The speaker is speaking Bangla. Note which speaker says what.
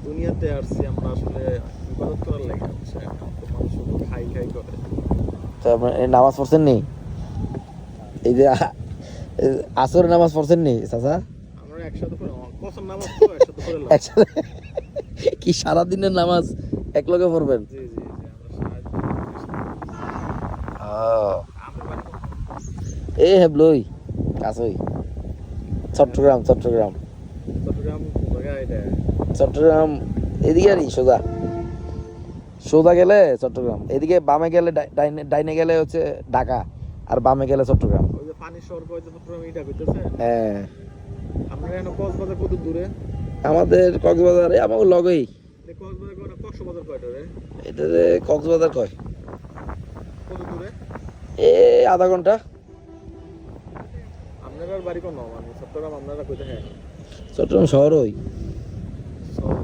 Speaker 1: দুনিয়াতে আসছি আমরা আসলে ইবাদত করার লাগে হচ্ছে তো মানুষ শুধু খাই খাই করে।
Speaker 2: তারপরে নামাজ পড়ছেন নি? এই যে আসরের নামাজ পড়ছেন নি চাচা?
Speaker 1: আমরা একসাথে পড়ে কসম নামাজ তো একসাথে পড়ে লাভ।
Speaker 2: একসাথে কি সারাদিনের নামাজ এক লগে পড়বেন?
Speaker 1: জি জি জি আমরা আমাদের বাড়ি
Speaker 2: এই হেবলই কাছই চট্টগ্রাম চট্টগ্রাম
Speaker 1: চট্টগ্রাম জায়গা এটা।
Speaker 2: চট্টগ্রাম এদিকে আরই সোজা সোজা গেলে চট্টগ্রাম, এদিকে বামে গেলে ডাইনে গেলে হচ্ছে ঢাকা, আর বামে গেলে চট্টগ্রাম।
Speaker 1: ওই যে পানির শহর কয় যে চট্টগ্রাম এটা কইতেছে।
Speaker 2: হ্যাঁ
Speaker 1: আপনারা এখন কক্সবাজার কত দূরে?
Speaker 2: আমাদের কক্সবাজারে আমার লগেই।
Speaker 1: কক্সবাজার কয় না কক্সবাজার কয়টা রে?
Speaker 2: এটা যে কক্সবাজার কয়
Speaker 1: কত দূরে?
Speaker 2: এ আধা ঘন্টা।
Speaker 1: আপনারা বাড়ি কোন মানে চট্টগ্রাম আপনারা কইতে হ্যাঁ
Speaker 2: চট্টগ্রাম শহর ওই
Speaker 1: শহর।